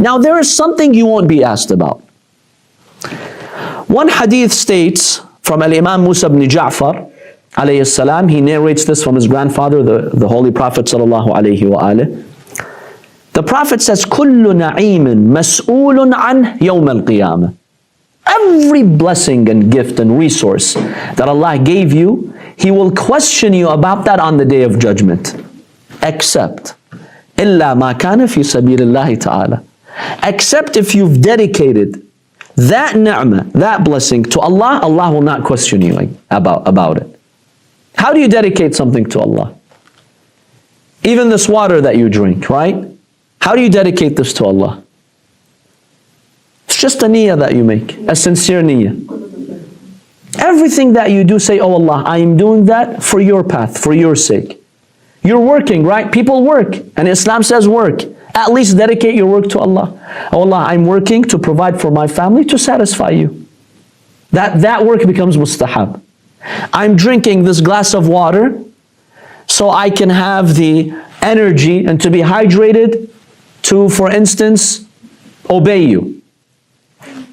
Now there is something you won't be asked about. One hadith states from Al-Imam Musa ibn Ja'far, alayhi salam, he narrates this from his grandfather, the Holy Prophet sallallahu alayhi wa alih. The Prophet says, كُلُّ نَعِيمٍ مَسْئُولٌ عَنْهُ يَوْمَ الْقِيَامَةِ. Every blessing and gift and resource that Allah gave you, He will question you about that on the Day of Judgment. Except, إِلَّا مَا كَانَ فِي سَبِيلِ اللَّهِ تَعَالَى. Except if you've dedicated that ni'mah, that blessing to Allah, Allah will not question you about it. How do you dedicate something to Allah? Even this water that you drink, right? How do you dedicate this to Allah? It's just a niyyah that you make, a sincere niyyah. Everything that you do, say, oh Allah, I am doing that for your path, for your sake. You're working, right? People work, and Islam says work. At least dedicate your work to Allah. Oh Allah, I'm working to provide for my family to satisfy you. That work becomes mustahab. I'm drinking this glass of water so I can have the energy and to be hydrated to, for instance, obey you.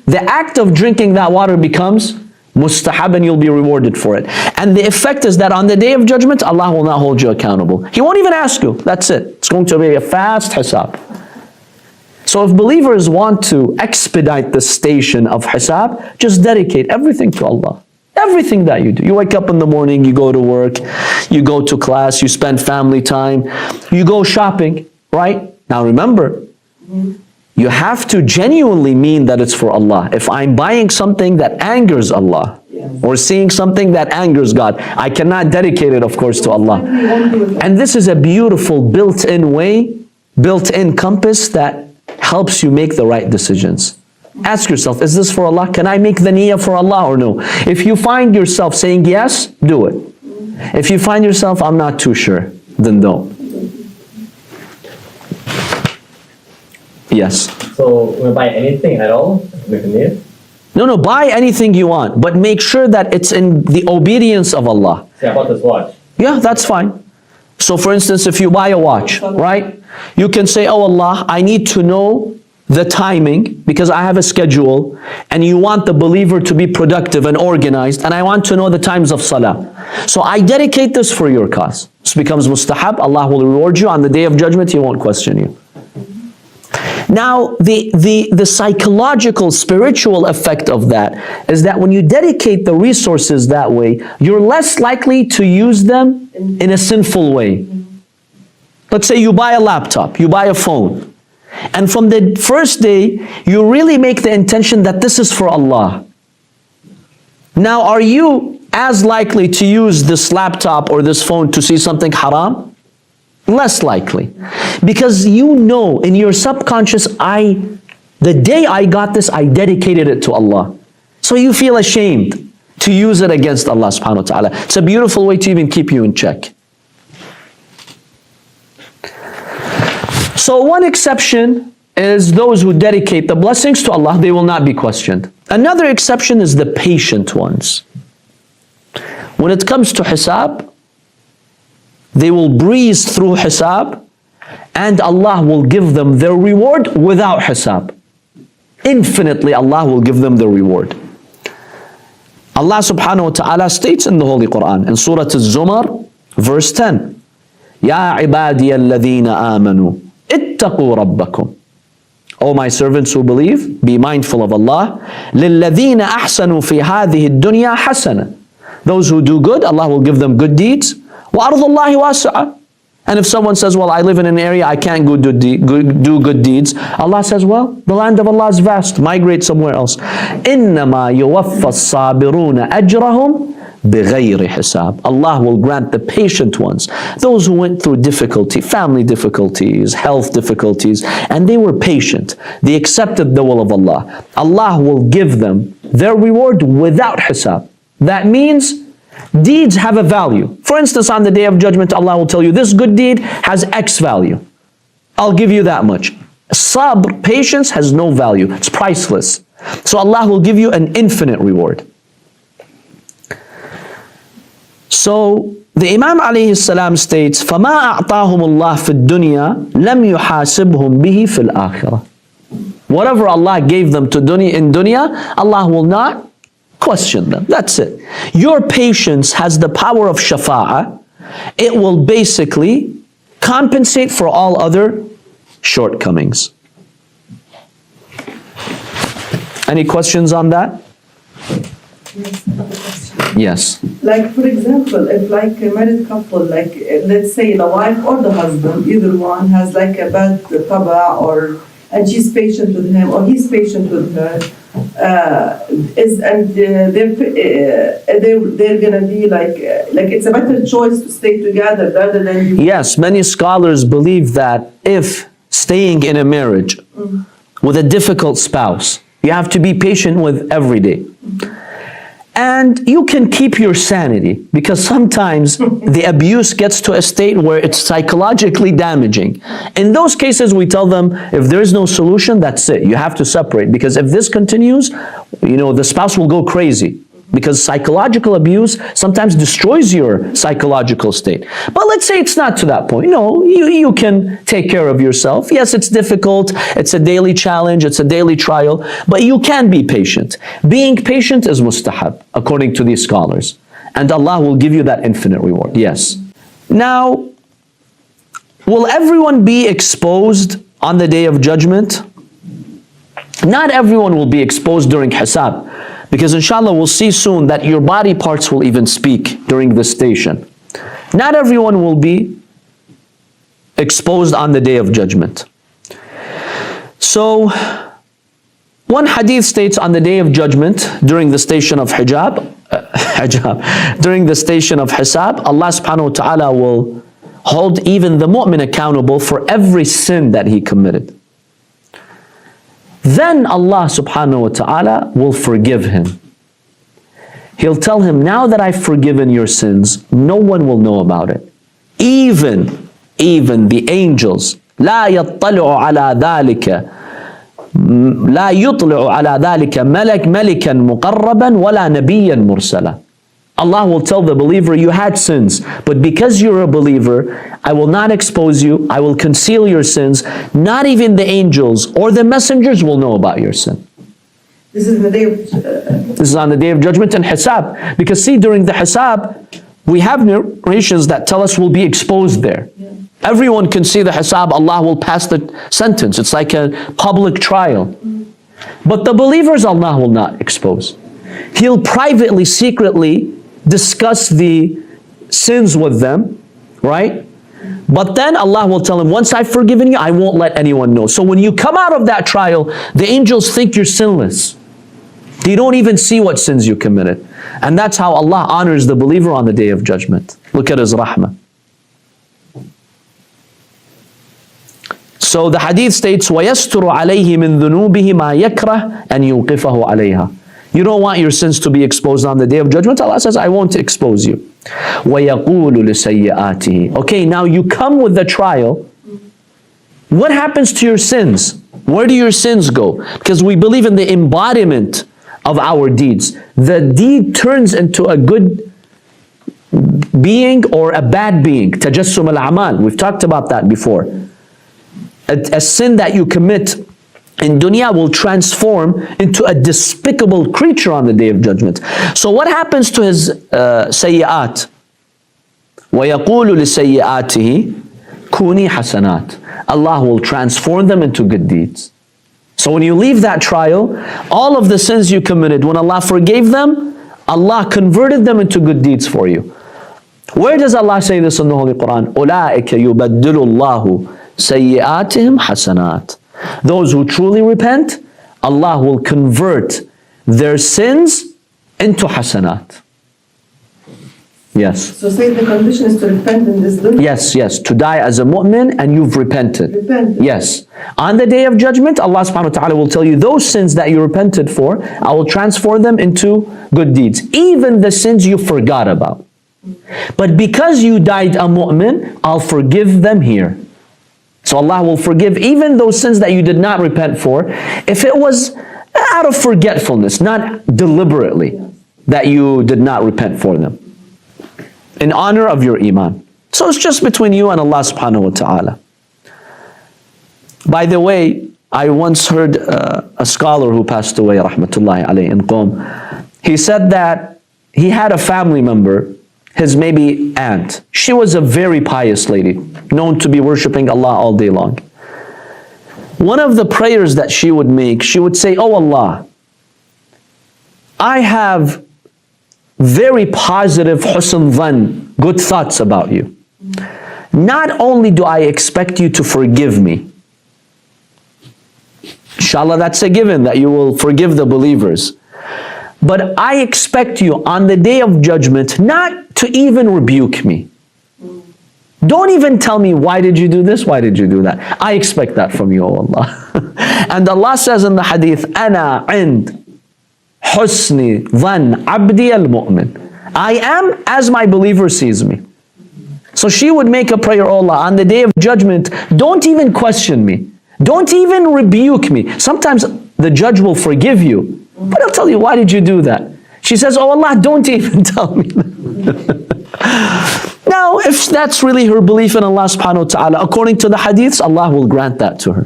The act of drinking that water becomes mustahab and you'll be rewarded for it. And the effect is that on the Day of Judgment, Allah will not hold you accountable. He won't even ask you. That's it. It's going to be a fast hisab. So if believers want to expedite the station of hisab, just dedicate everything to Allah. Everything that you do. You wake up in the morning, you go to work, you go to class, you spend family time, you go shopping, right? Now remember, you have to genuinely mean that it's for Allah. If I'm buying something that angers Allah, or seeing something that angers God, I cannot dedicate it, of course, to Allah. And this is a beautiful built-in way, built-in compass that helps you make the right decisions. Ask yourself, is this for Allah? Can I make the niyyah for Allah or no? If you find yourself saying yes, do it. If you find yourself, I'm not too sure, then don't. Yes. So we buy anything at all with niyyah? No, buy anything you want, but make sure that it's in the obedience of Allah. Yeah, about this watch. Yeah, that's fine. So for instance, if you buy a watch, right? You can say, oh Allah, I need to know the timing because I have a schedule and you want the believer to be productive and organized and I want to know the times of salah. So I dedicate this for your cause. This becomes mustahab. Allah will reward you on the Day of Judgment. He won't question you. Now, the psychological, spiritual effect of that is that when you dedicate the resources that way, you're less likely to use them in a sinful way. Let's say you buy a laptop, you buy a phone, and from the first day, you really make the intention that this is for Allah. Now, are you as likely to use this laptop or this phone to see something haram? Less likely. Because you know in your subconscious, the day I got this, I dedicated it to Allah. So you feel ashamed to use it against Allah subhanahu wa ta'ala. It's a beautiful way to even keep you in check. So one exception is those who dedicate the blessings to Allah, they will not be questioned. Another exception is the patient ones. When it comes to hisab, they will breeze through hisab and Allah will give them their reward without hisab. Infinitely Allah will give them the reward. Allah subhanahu wa ta'ala states in the Holy Quran, in Surah Al-Zumar, verse 10, Ya ibadiya alladhina amanu, ittaqu rabbakum. O my servants who believe, be mindful of Allah. لِلَّذِينَ أَحْسَنُوا فِي هَذِهِ الدُّنْيَا حَسَنًا. Those who do good, Allah will give them good deeds. وَأَرْضُ اللَّهِ وَاسِعَةٌ. And if someone says, well, I live in an area, I can't do good deeds, Allah says, well, the land of Allah is vast, migrate somewhere else. إِنَّمَا يُوَفَّ الصَّابِرُونَ أَجْرَهُمْ بِغَيْرِ حِسَابٍ. Allah will grant the patient ones, those who went through difficulty, family difficulties, health difficulties, and they were patient. They accepted the will of Allah. Allah will give them their reward without hisab. That means deeds have a value. For instance, on the Day of Judgment, Allah will tell you, this good deed has X value. I'll give you that much. Sabr, patience, has no value. It's priceless. So Allah will give you an infinite reward. So the Imam alayhi salam states, فَمَا أَعْطَاهُمُ اللَّهُ فِي الدُّنْيَا لَمْ يُحَاسِبْهُمْ بِهِ فِي الْآخِرَةِ. Whatever Allah gave them to in dunya, Allah will not question them. That's it. Your patience has the power of shafa'ah. It will basically compensate for all other shortcomings. Any questions on that? Yes, I have a question. Yes. Like, for example, if like a married couple, like let's say the wife or the husband, either one has like a bad taba, or and she's patient with him or he's patient with her, they're gonna be like it's a better choice to stay together rather than you. Yes, many scholars believe that if staying in a marriage with a difficult spouse, you have to be patient with every day. And you can keep your sanity, because sometimes the abuse gets to a state where it's psychologically damaging. In those cases, we tell them, if there is no solution, that's it. You have to separate, because if this continues, the spouse will go crazy. Because psychological abuse sometimes destroys your psychological state. But let's say it's not to that point. No, you can take care of yourself. Yes, it's difficult. It's a daily challenge. It's a daily trial. But you can be patient. Being patient is mustahab, according to these scholars. And Allah will give you that infinite reward. Yes. Now, will everyone be exposed on the Day of Judgment? Not everyone will be exposed during Hisab. Because inshallah we'll see soon that your body parts will even speak during this station. Not everyone will be exposed on the Day of Judgment. So, one hadith states on the Day of Judgment, during the station of during the station of Hisab, Allah subhanahu wa ta'ala will hold even the mu'min accountable for every sin that he committed. Then Allah subhanahu wa ta'ala will forgive him. He'll tell him, now that I've forgiven your sins, no one will know about it. Even the angels. لا يطلع على ذلك ملكا مقربا ولا نبيا مرسلا. Allah will tell the believer, you had sins, but because you're a believer, I will not expose you, I will conceal your sins. Not even the angels or the messengers will know about your sin. This is the day of... This is on the Day of Judgment and Hisab. Because see, during the Hisab, we have narrations that tell us we'll be exposed there. Yeah. Everyone can see the Hisab, Allah will pass the sentence. It's like a public trial. But the believers, Allah will not expose. He'll privately, secretly discuss the sins with them, right? But then Allah will tell him, once I've forgiven you, I won't let anyone know. So when you come out of that trial, the angels think you're sinless. They don't even see what sins you committed. And that's how Allah honors the believer on the Day of Judgment. Look at His rahmah. So the hadith states, وَيَسْتُرُ عَلَيْهِ مِنْ ذُنُوبِهِ مَا يَكْرَهُ أَنْ يُوقِفَهُ عَلَيْهَا. You don't want your sins to be exposed on the Day of Judgment. Allah says, I won't expose you. وَيَقُولُ لِسَيِّئَاتِهِ. Okay, now you come with the trial. What happens to your sins? Where do your sins go? Because we believe in the embodiment of our deeds. The deed turns into a good being or a bad being. Tajassum al-amal. We've talked about that before. A sin that you commit in dunya will transform into a despicable creature on the Day of Judgment. So what happens to his sayyi'at? وَيَقُولُ لِسَيِّئَاتِهِ كُونِي حَسَنَاتٍ. Allah will transform them into good deeds. So when you leave that trial, all of the sins you committed, when Allah forgave them, Allah converted them into good deeds for you. Where does Allah say this in the Holy Quran? أُولَٰئِكَ يُبَدِّلُ اللَّهُ سَيِّئَاتِهِمْ حَسَنَاتٍ. Those who truly repent, Allah will convert their sins into hasanat. Yes. So say the condition is to repent in this dunya? Yes. To die as a mu'min and you've repented. Yes. On the Day of Judgment, Allah subhanahu wa ta'ala will tell you, those sins that you repented for, I will transform them into good deeds. Even the sins you forgot about. But because you died a mu'min, I'll forgive them here. So Allah will forgive even those sins that you did not repent for, if it was out of forgetfulness, not deliberately, that you did not repent for them. In honor of your Iman. So it's just between you and Allah subhanahu wa ta'ala. By the way, I once heard a scholar who passed away, rahmatullahi alayhi, in Qom. He said that he had a family member, his maybe aunt. She was a very pious lady, known to be worshiping Allah all day long. One of the prayers that she would make, she would say, "Oh Allah, I have very positive husn dhan, good thoughts about you. Not only do I expect you to forgive me, inshallah that's a given that you will forgive the believers, but I expect you on the day of judgment not to even rebuke me. Don't even tell me, why did you do this, why did you do that? I expect that from you, O Allah." And Allah says in the hadith, "Ana ind husni dhan abdi al-mu'min." I am as my believer sees me. So she would make a prayer, "Oh Allah, on the day of judgment, don't even question me. Don't even rebuke me." Sometimes the judge will forgive you, but he'll tell you, "Why did you do that?" She says, "Oh Allah, don't even tell me that." Now, if that's really her belief in Allah subhanahu wa ta'ala, according to the hadiths, Allah will grant that to her.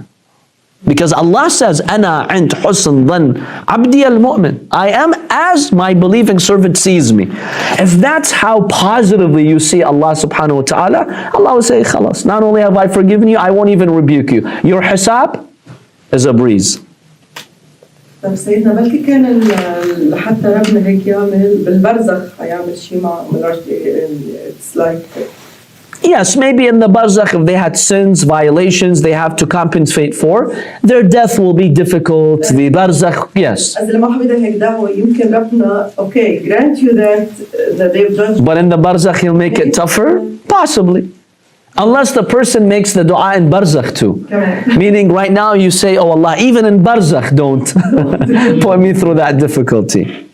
Because Allah says, "Ana ind husn dhan abdi al-mu'min." I am as my believing servant sees me. If that's how positively you see Allah subhanahu wa ta'ala, Allah will say, "Khalas, not only have I forgiven you, I won't even rebuke you. Your hisab is a breeze." طيب سيدنا بلكي كان حتى ربنا هيك يعمل بالبرزخ حيعمل شيء مع it's like Yes, maybe in the barzakh, if they had sins, violations, they have to compensate for, their death will be difficult. The barzakh, yes. إذا ما حبيت هيك دعوة يمكن ربنا okay grant you that they've judged. But in the barzakh, he'll make it tougher? Possibly. Unless the person makes the dua in barzakh too. Meaning right now you say, "Oh Allah, even in barzakh don't put me through that difficulty."